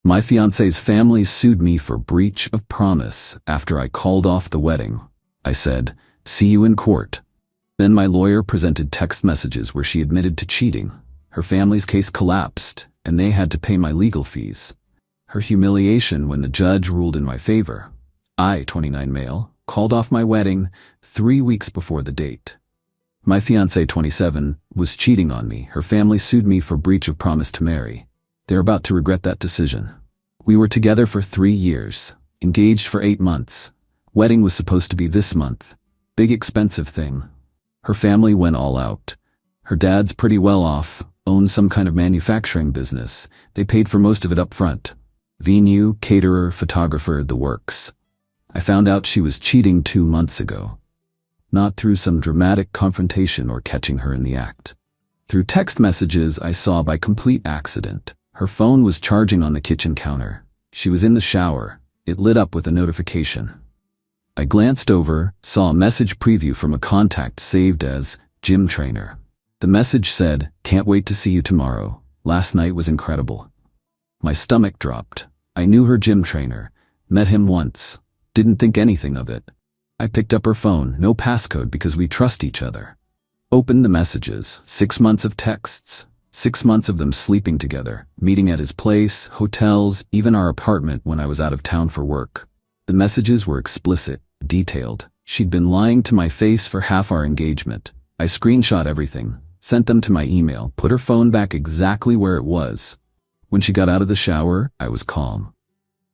My fiancé's family sued me for breach of promise after I called off the wedding. I said, "See you in court." Then my lawyer presented text messages where she admitted to cheating. Her family's case collapsed, and they had to pay my legal fees. Her humiliation when the judge ruled in my favor. I, 29 male, called off my wedding 3 weeks before the date. My fiancé, 27, was cheating on me. Her family sued me for breach of promise to marry. They're about to regret that decision. We were together for 3 years, engaged for 8 months. Wedding was supposed to be this month. Big expensive thing. Her family went all out. Her dad's pretty well off, owns some kind of manufacturing business. They paid for most of it up front. Venue, caterer, photographer, the works. I found out she was cheating 2 months ago. Not through some dramatic confrontation or catching her in the act. Through text messages I saw by complete accident. Her phone was charging on the kitchen counter. She was in the shower. It lit up with a notification. I glanced over, saw a message preview from a contact saved as gym trainer. The message said, "Can't wait to see you tomorrow. Last night was incredible." My stomach dropped. I knew her gym trainer. Met him once. Didn't think anything of it. I picked up her phone, no passcode because we trust each other. Opened the messages, 6 months of texts, 6 months of them sleeping together, meeting at his place, hotels, even our apartment when I was out of town for work. The messages were explicit, detailed. She'd been lying to my face for half our engagement. I screenshot everything, sent them to my email, put her phone back exactly where it was. When she got out of the shower, I was calm.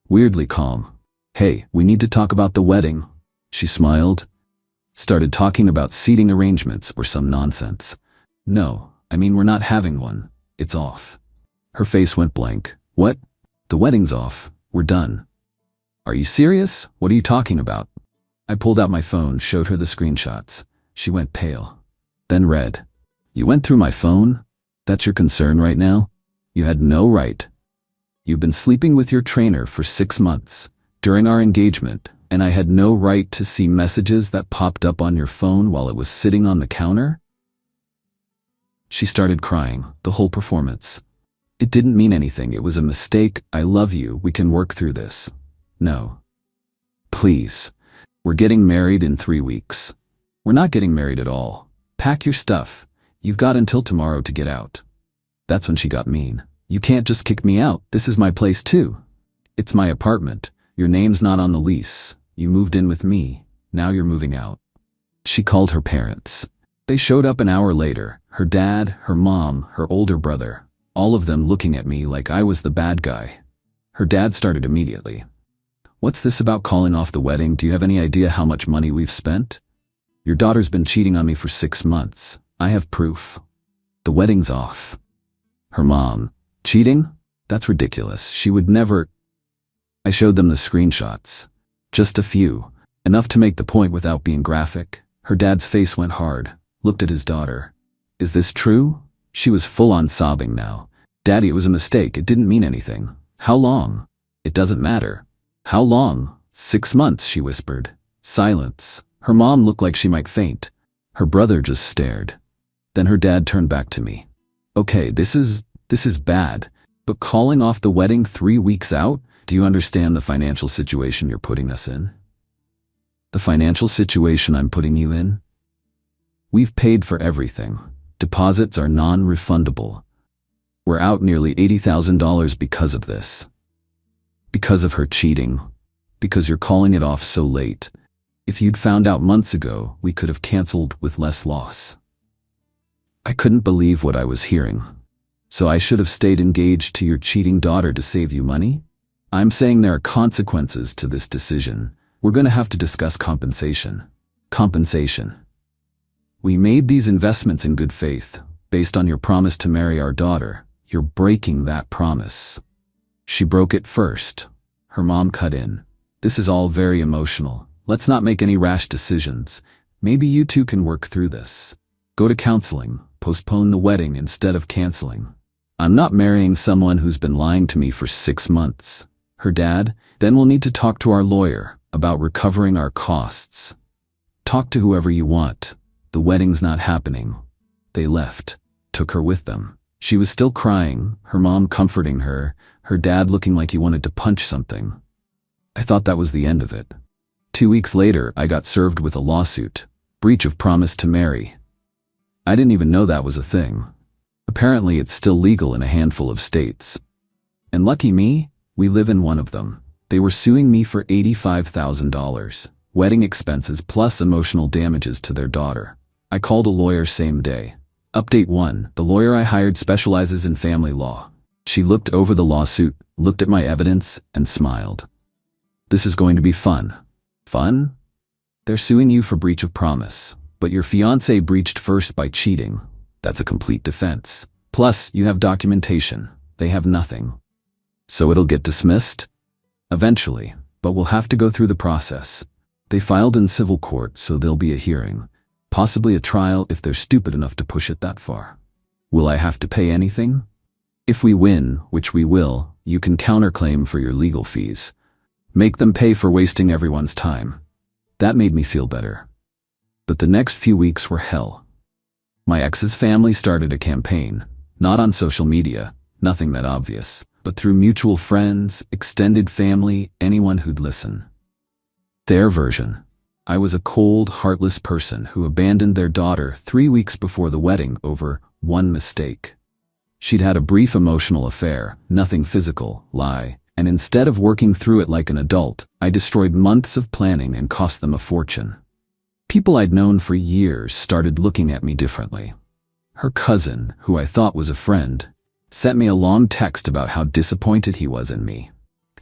Weirdly calm. "Hey, we need to talk about the wedding." She smiled. Started talking about seating arrangements or some nonsense. "No, I mean we're not having one. It's off." Her face went blank. "What? The wedding's off. We're done." "Are you serious? What are you talking about?" I pulled out my phone, showed her the screenshots. She went pale. Then read, "You went through my phone? That's your concern right now? You had no right. You've been sleeping with your trainer for 6 months, during our engagement, and I had no right to see messages that popped up on your phone while it was sitting on the counter?" She started crying, the whole performance. "It didn't mean anything. It was a mistake. I love you. We can work through this." "No. Please. We're getting married in 3 weeks. We're not getting married at all. Pack your stuff. You've got until tomorrow to get out." That's when she got mean. "You can't just kick me out. This is my place too. It's my apartment. Your name's not on the lease. You moved in with me. Now you're moving out." She called her parents. They showed up an hour later. Her dad, her mom, her older brother. All of them looking at me like I was the bad guy. Her dad started immediately. "What's this about calling off the wedding? Do you have any idea how much money we've spent? Your daughter's been cheating on me for 6 months. I have proof. The wedding's off." Her mom, "Cheating? That's ridiculous. She would never." I showed them the screenshots. Just a few. Enough to make the point without being graphic. Her dad's face went hard. Looked at his daughter. "Is this true?" She was full on sobbing now. "Daddy, it was a mistake. It didn't mean anything." "How long?" "It doesn't matter." "How long?" 6 months, she whispered. Silence. Her mom looked like she might faint. Her brother just stared. Then her dad turned back to me. "Okay, this is bad. But calling off the wedding 3 weeks out? Do you understand the financial situation you're putting us in?" "The financial situation I'm putting you in?" "We've paid for everything. Deposits are non-refundable. We're out nearly $80,000 because of this. Because of her cheating. Because you're calling it off so late. If you'd found out months ago, we could have canceled with less loss." I couldn't believe what I was hearing. "So I should have stayed engaged to your cheating daughter to save you money?" "I'm saying there are consequences to this decision. We're going to have to discuss compensation." "Compensation?" "We made these investments in good faith, based on your promise to marry our daughter. You're breaking that promise." She broke it first. Her mom cut in. "This is all very emotional. Let's not make any rash decisions. Maybe you two can work through this. Go to counseling. Postpone the wedding instead of canceling. I'm not marrying someone who's been lying to me for 6 months." Her dad, "Then we'll need to talk to our lawyer about recovering our costs." "Talk to whoever you want. The wedding's not happening." They left, took her with them. She was still crying, her mom comforting her, her dad looking like he wanted to punch something. I thought that was the end of it. 2 weeks later, I got served with a lawsuit, breach of promise to marry. I didn't even know that was a thing. Apparently, it's still legal in a handful of states. And lucky me, we live in one of them. They were suing me for $85,000, wedding expenses plus emotional damages to their daughter. I called a lawyer same day. Update 1. The lawyer I hired specializes in family law. She looked over the lawsuit, looked at my evidence, and smiled. This is going to be fun. Fun? They're suing you for breach of promise, but your fiancé breached first by cheating. That's a complete defense. Plus, you have documentation. They have nothing. So it'll get dismissed? Eventually, but we'll have to go through the process. They filed in civil court, so there'll be a hearing. Possibly a trial if they're stupid enough to push it that far. Will I have to pay anything? If we win, which we will, you can counterclaim for your legal fees. Make them pay for wasting everyone's time. That made me feel better. But the next few weeks were hell. My ex's family started a campaign, not on social media, nothing that obvious, but through mutual friends, extended family, anyone who'd listen. Their version. I was a cold, heartless person who abandoned their daughter 3 weeks before the wedding over one mistake. She'd had a brief emotional affair, nothing physical, lie, and instead of working through it like an adult, I destroyed months of planning and cost them a fortune. People I'd known for years started looking at me differently. Her cousin, who I thought was a friend, sent me a long text about how disappointed he was in me.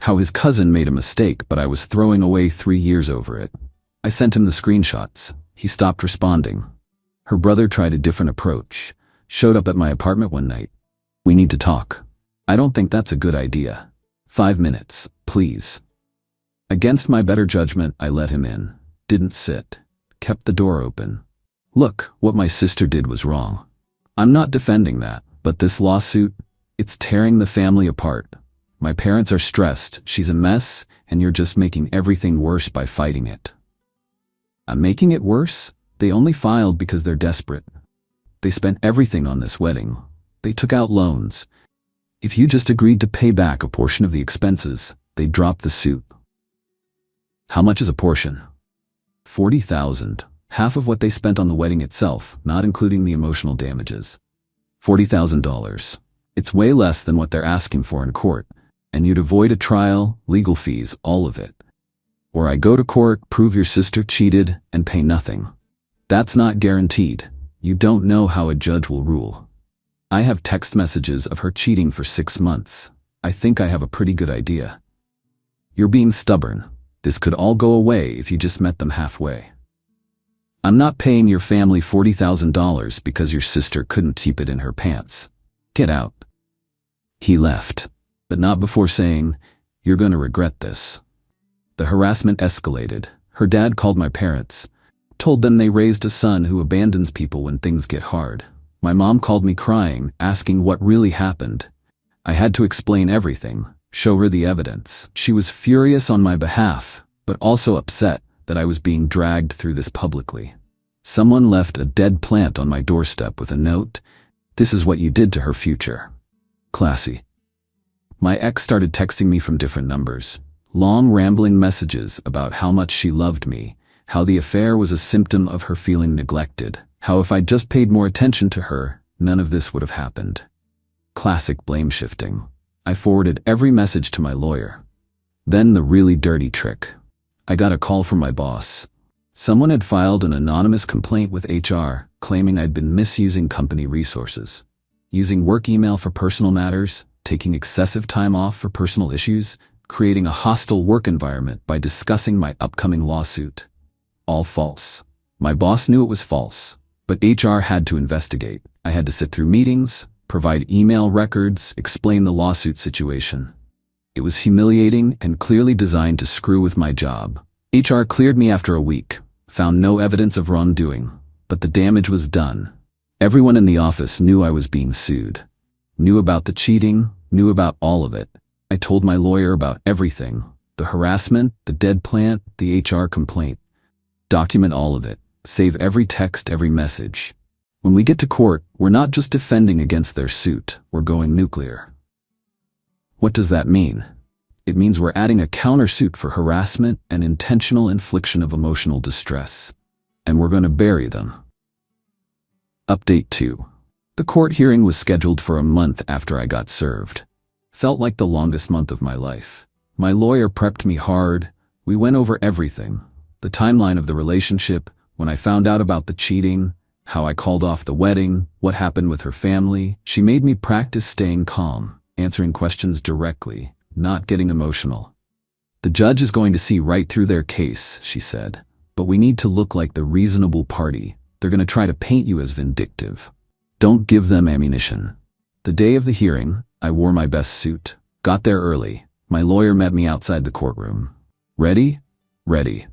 How his cousin made a mistake, but I was throwing away 3 years over it. I sent him the screenshots. He stopped responding. Her brother tried a different approach. Showed up at my apartment one night. We need to talk. I don't think that's a good idea. 5 minutes, please. Against my better judgment, I let him in. Didn't sit. Kept the door open. Look, what my sister did was wrong. I'm not defending that, but this lawsuit, it's tearing the family apart. My parents are stressed, she's a mess, and you're just making everything worse by fighting it. I'm making it worse? They only filed because they're desperate. They spent everything on this wedding. They took out loans. If you just agreed to pay back a portion of the expenses, they'd drop the suit. How much is a portion? $40,000, half of what they spent on the wedding itself, not including the emotional damages. $40,000. It's way less than what they're asking for in court, and you'd avoid a trial, legal fees, all of it. Or I go to court, prove your sister cheated, and pay nothing. That's not guaranteed. You don't know how a judge will rule. I have text messages of her cheating for 6 months. I think I have a pretty good idea. You're being stubborn. This could all go away if you just met them halfway. I'm not paying your family $40,000 because your sister couldn't keep it in her pants. Get out. He left, but not before saying, "You're going to regret this." The harassment escalated. Her dad called my parents, told them they raised a son who abandons people when things get hard. My mom called me crying, asking what really happened. I had to explain everything, show her the evidence. She was furious on my behalf, but also upset that I was being dragged through this publicly. Someone left a dead plant on my doorstep with a note, "This is what you did to her future." Classy. My ex started texting me from different numbers. Long rambling messages about how much she loved me, how the affair was a symptom of her feeling neglected, how if I'd just paid more attention to her, none of this would have happened. Classic blame shifting. I forwarded every message to my lawyer. Then the really dirty trick. I got a call from my boss. Someone had filed an anonymous complaint with HR, claiming I'd been misusing company resources. Using work email for personal matters, taking excessive time off for personal issues, creating a hostile work environment by discussing my upcoming lawsuit. All false. My boss knew it was false, but HR had to investigate. I had to sit through meetings, provide email records, explain the lawsuit situation. It was humiliating and clearly designed to screw with my job. HR cleared me after a week, found no evidence of wrongdoing, but the damage was done. Everyone in the office knew I was being sued. Knew about the cheating, knew about all of it. I told my lawyer about everything. The harassment, the dead plant, the HR complaint. Document all of it. Save every text, every message. When we get to court, we're not just defending against their suit, we're going nuclear. What does that mean? It means we're adding a countersuit for harassment and intentional infliction of emotional distress. And we're going to bury them. Update 2. The court hearing was scheduled for a month after I got served. Felt like the longest month of my life. My lawyer prepped me hard. We went over everything. The timeline of the relationship, when I found out about the cheating, how I called off the wedding, what happened with her family. She made me practice staying calm, answering questions directly, not getting emotional. The judge is going to see right through their case, she said. But we need to look like the reasonable party. They're going to try to paint you as vindictive. Don't give them ammunition. The day of the hearing, I wore my best suit. Got there early. My lawyer met me outside the courtroom. Ready? Ready.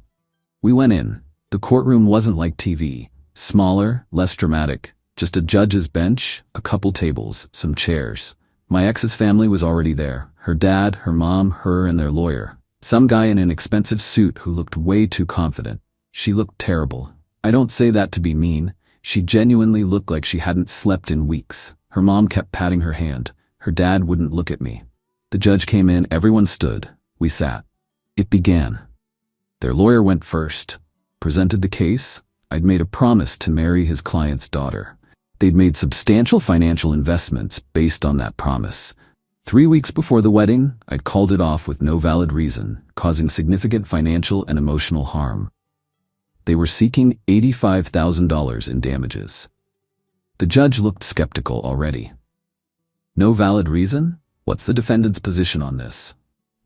We went in. The courtroom wasn't like TV. Smaller, less dramatic. Just a judge's bench, a couple tables, some chairs. My ex's family was already there. Her dad, her mom, her and their lawyer. Some guy in an expensive suit who looked way too confident. She looked terrible. I don't say that to be mean. She genuinely looked like she hadn't slept in weeks. Her mom kept patting her hand. Her dad wouldn't look at me. The judge came in, everyone stood. We sat. It began. Their lawyer went first. Presented the case. I'd made a promise to marry his client's daughter. They'd made substantial financial investments based on that promise. 3 weeks before the wedding, I'd called it off with no valid reason, causing significant financial and emotional harm. They were seeking $85,000 in damages. The judge looked skeptical already. No valid reason? What's the defendant's position on this?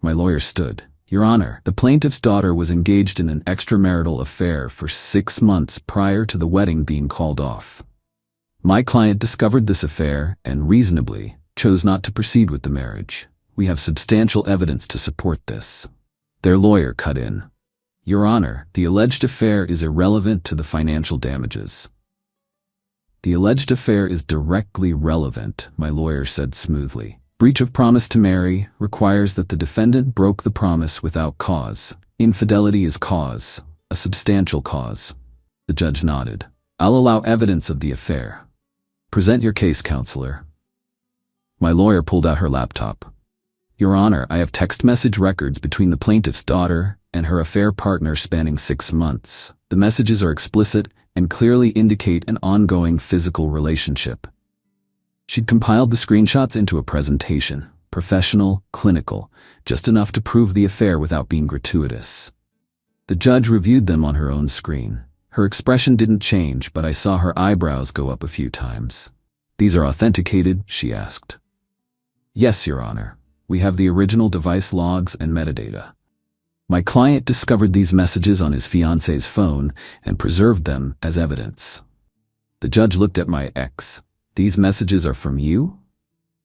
My lawyer stood. Your Honor, the plaintiff's daughter was engaged in an extramarital affair for 6 months prior to the wedding being called off. My client discovered this affair and reasonably chose not to proceed with the marriage. We have substantial evidence to support this. Their lawyer cut in. Your Honor, the alleged affair is irrelevant to the financial damages. The alleged affair is directly relevant, my lawyer said smoothly. Breach of promise to marry requires that the defendant broke the promise without cause. Infidelity is cause, a substantial cause. The judge nodded. I'll allow evidence of the affair. Present your case, counselor. My lawyer pulled out her laptop. Your Honor, I have text message records between the plaintiff's daughter and her affair partner spanning 6 months. The messages are explicit and clearly indicate an ongoing physical relationship. She'd compiled the screenshots into a presentation, professional, clinical, just enough to prove the affair without being gratuitous. The judge reviewed them on her own screen. Her expression didn't change, but I saw her eyebrows go up a few times. These are authenticated, she asked. Yes, Your Honor. We have the original device logs and metadata. My client discovered these messages on his fiancée's phone and preserved them as evidence. The judge looked at my ex. These messages are from you?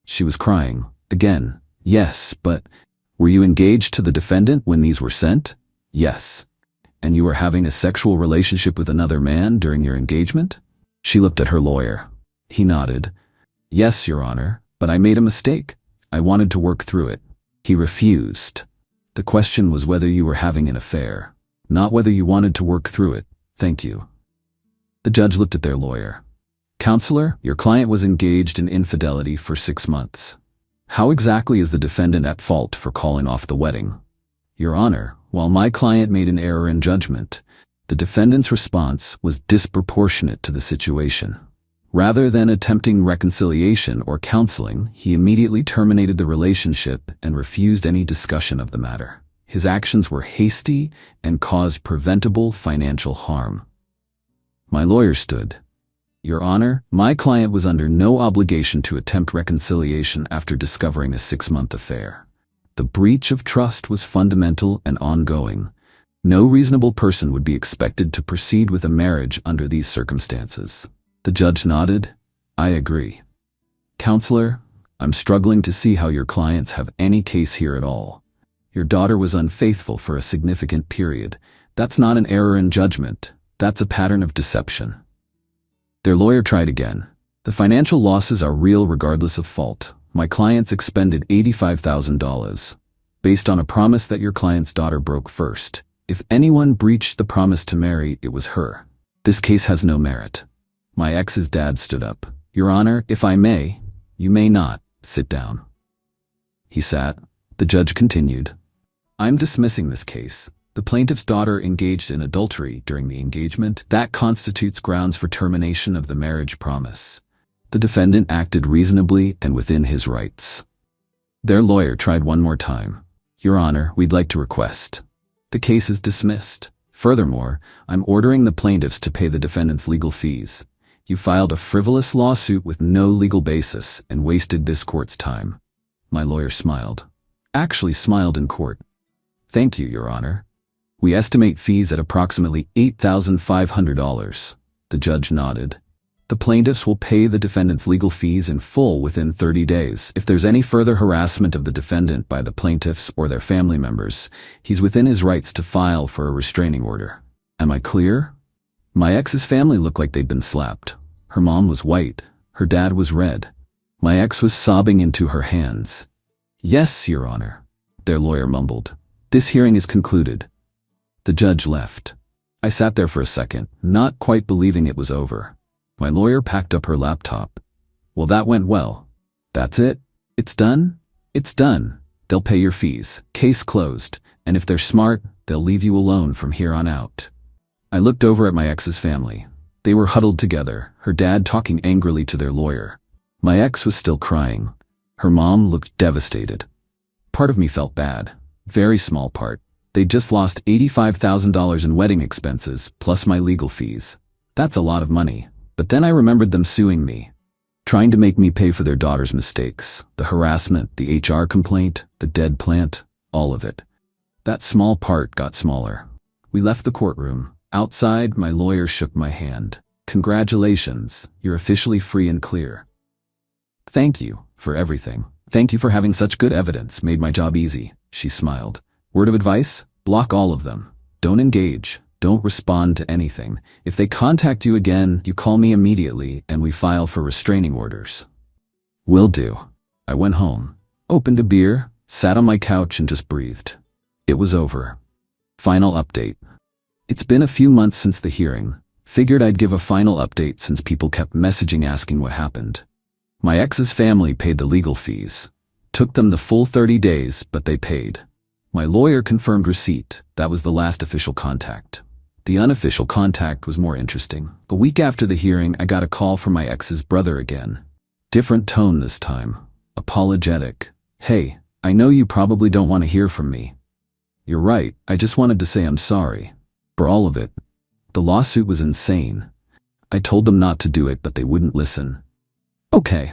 She was crying. Again, yes, but were you engaged to the defendant when these were sent? Yes. And you were having a sexual relationship with another man during your engagement? She looked at her lawyer. He nodded. Yes, Your Honor, but I made a mistake. I wanted to work through it. He refused. The question was whether you were having an affair, not whether you wanted to work through it. Thank you. The judge looked at their lawyer. Counselor, your client was engaged in infidelity for 6 months. How exactly is the defendant at fault for calling off the wedding? Your Honor, while my client made an error in judgment, the defendant's response was disproportionate to the situation. Rather than attempting reconciliation or counseling, he immediately terminated the relationship and refused any discussion of the matter. His actions were hasty and caused preventable financial harm. My lawyer stood. Your Honor, my client was under no obligation to attempt reconciliation after discovering a 6-month affair. The breach of trust was fundamental and ongoing. No reasonable person would be expected to proceed with a marriage under these circumstances. The judge nodded. I agree. Counselor, I'm struggling to see how your clients have any case here at all. Your daughter was unfaithful for a significant period. That's not an error in judgment. That's a pattern of deception. Their lawyer tried again. The financial losses are real regardless of fault. My clients expended $85,000 based on a promise that your client's daughter broke first. If anyone breached the promise to marry, it was her. This case has no merit. My ex's dad stood up. Your Honor, if I may, you may not. Sit down. He sat. The judge continued. I'm dismissing this case. The plaintiff's daughter engaged in adultery during the engagement. That constitutes grounds for termination of the marriage promise. The defendant acted reasonably and within his rights. Their lawyer tried one more time. Your Honor, we'd like to request. The case is dismissed. Furthermore, I'm ordering the plaintiffs to pay the defendant's legal fees. You filed a frivolous lawsuit with no legal basis and wasted this court's time. My lawyer smiled. Actually smiled in court. Thank you, Your Honor. We estimate fees at approximately $8,500. The judge nodded. The plaintiffs will pay the defendant's legal fees in full within 30 days. If there's any further harassment of the defendant by the plaintiffs or their family members, he's within his rights to file for a restraining order. Am I clear? My ex's family looked like they'd been slapped. Her mom was white. Her dad was red. My ex was sobbing into her hands. Yes, Your Honor, their lawyer mumbled. This hearing is concluded. The judge left. I sat there for a second, not quite believing it was over. My lawyer packed up her laptop. Well, that went well. That's it? It's done? It's done. They'll pay your fees. Case closed. And if they're smart, they'll leave you alone from here on out. I looked over at my ex's family. They were huddled together, her dad talking angrily to their lawyer. My ex was still crying. Her mom looked devastated. Part of me felt bad. Very small part. They'd just lost $85,000 in wedding expenses, plus my legal fees. That's a lot of money. But then I remembered them suing me, trying to make me pay for their daughter's mistakes, the harassment, the HR complaint, the dead plant, all of it. That small part got smaller. We left the courtroom. Outside, my lawyer shook my hand. Congratulations, you're officially free and clear. Thank you for everything. Thank you for having such good evidence, made my job easy, she smiled. Word of advice? Block all of them. Don't engage. Don't respond to anything. If they contact you again, you call me immediately and we file for restraining orders. Will do. I went home, opened a beer, sat on my couch and just breathed. It was over. Final update. It's been a few months since the hearing. Figured I'd give a final update since people kept messaging asking what happened. My ex's family paid the legal fees. Took them the full 30 days, but they paid. My lawyer confirmed receipt. That was the last official contact. The unofficial contact was more interesting. A week after the hearing, I got a call from my ex's brother again. Different tone this time. Apologetic. Hey, I know you probably don't want to hear from me. You're right, I just wanted to say I'm sorry. For all of it. The lawsuit was insane. I told them not to do it, but they wouldn't listen. Okay.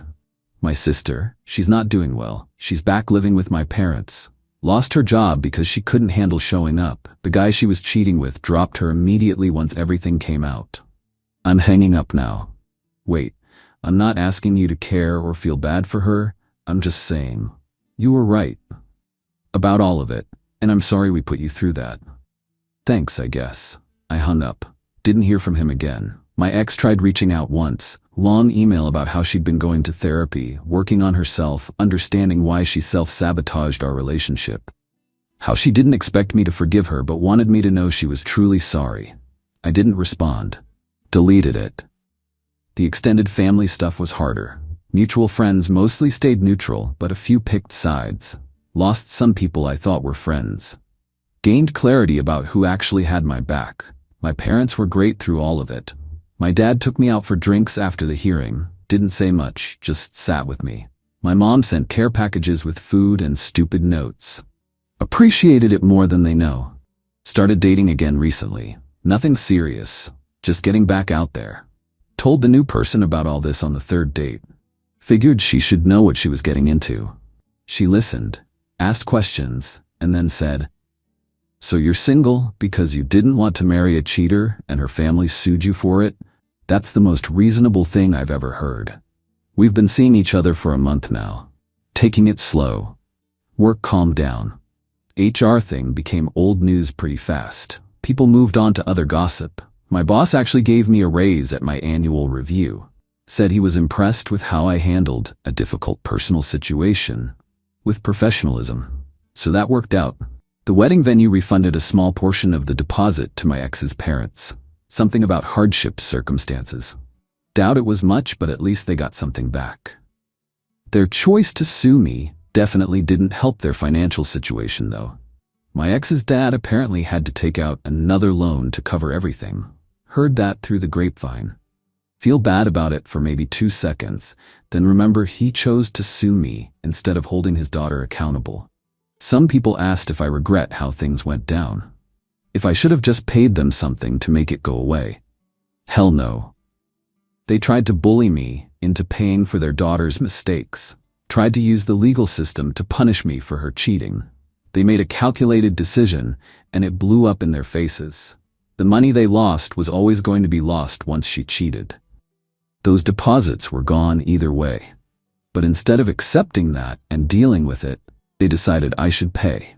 My sister, she's not doing well. She's back living with my parents. Lost her job because she couldn't handle showing up. The guy she was cheating with dropped her immediately once everything came out. I'm hanging up now. Wait, I'm not asking you to care or feel bad for her. I'm just saying. You were right. About all of it, and I'm sorry we put you through that. Thanks, I guess. I hung up. Didn't hear from him again. My ex tried reaching out once. Long email about how she'd been going to therapy, working on herself, understanding why she self-sabotaged our relationship. How she didn't expect me to forgive her but wanted me to know she was truly sorry. I didn't respond. Deleted it. The extended family stuff was harder. Mutual friends mostly stayed neutral, but a few picked sides. Lost some people I thought were friends. Gained clarity about who actually had my back. My parents were great through all of it. My dad took me out for drinks after the hearing, didn't say much, just sat with me. My mom sent care packages with food and stupid notes. Appreciated it more than they know. Started dating again recently. Nothing serious, just getting back out there. Told the new person about all this on the third date. Figured she should know what she was getting into. She listened, asked questions, and then said, "So you're single because you didn't want to marry a cheater and her family sued you for it? That's the most reasonable thing I've ever heard. We've been seeing each other for a month now. Taking it slow. Work calmed down. HR thing became old news pretty fast. People moved on to other gossip. My boss actually gave me a raise at my annual review. Said he was impressed with how I handled a difficult personal situation with professionalism. So that worked out. The wedding venue refunded a small portion of the deposit to my ex's parents. Something about hardship circumstances. Doubt it was much, but at least they got something back. Their choice to sue me Definitely didn't help their financial situation, though. My ex's dad apparently had to take out another loan to cover everything. Heard that through the grapevine. Feel bad about it for maybe 2 seconds, then remember he chose to sue me instead of holding his daughter accountable. Some people asked if I regret how things went down. If I should have just paid them something to make it go away. Hell no. They tried to bully me into paying for their daughter's mistakes, tried to use the legal system to punish me for her cheating. They made a calculated decision, and it blew up in their faces. The money they lost was always going to be lost once she cheated. Those deposits were gone either way. But instead of accepting that and dealing with it, they decided I should pay.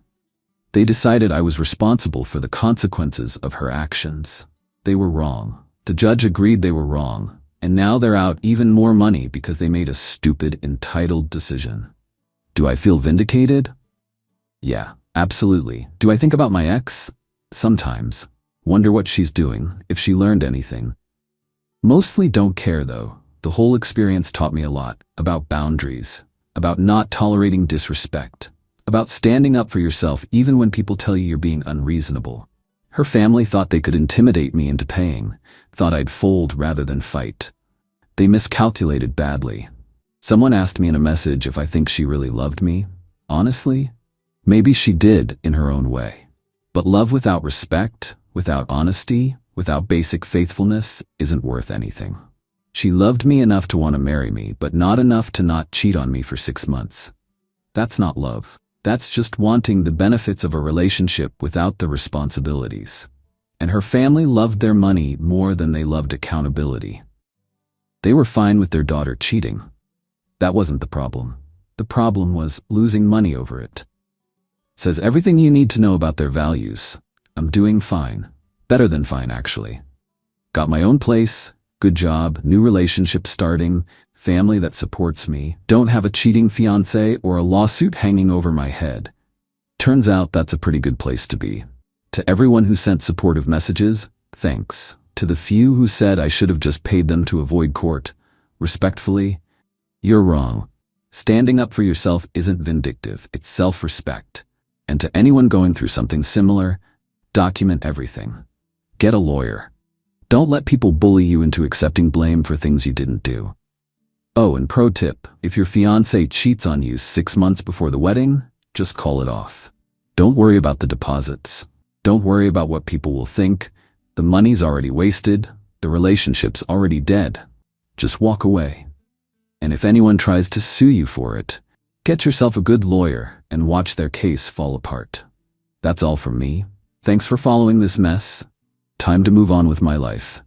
They decided I was responsible for the consequences of her actions. They were wrong. The judge agreed they were wrong, and now they're out even more money because they made a stupid, entitled decision. Do I feel vindicated? Yeah, absolutely. Do I think about my ex? Sometimes. Wonder what she's doing, if she learned anything. Mostly don't care, though. The whole experience taught me a lot about boundaries, about not tolerating disrespect, about standing up for yourself even when people tell you you're being unreasonable. Her family thought they could intimidate me into paying, thought I'd fold rather than fight. They miscalculated badly. Someone asked me in a message if I think she really loved me. Honestly, maybe she did in her own way. But love without respect, without honesty, without basic faithfulness isn't worth anything. She loved me enough to want to marry me, but not enough to not cheat on me for 6 months. That's not love. That's just wanting the benefits of a relationship without the responsibilities. And her family loved their money more than they loved accountability. They were fine with their daughter cheating. That wasn't the problem. The problem was losing money over it. Says everything you need to know about their values. I'm doing fine. Better than fine, actually. Got my own place, good job, new relationship starting, family that supports me, don't have a cheating fiancé or a lawsuit hanging over my head. Turns out that's a pretty good place to be. To everyone who sent supportive messages, thanks. To the few who said I should have just paid them to avoid court, respectfully, you're wrong. Standing up for yourself isn't vindictive, it's self-respect. And to anyone going through something similar, document everything. Get a lawyer. Don't let people bully you into accepting blame for things you didn't do. Oh, and pro tip, if your fiancé cheats on you 6 months before the wedding, just call it off. Don't worry about the deposits. Don't worry about what people will think. The money's already wasted. The relationship's already dead. Just walk away. And if anyone tries to sue you for it, get yourself a good lawyer and watch their case fall apart. That's all from me. Thanks for following this mess. Time to move on with my life.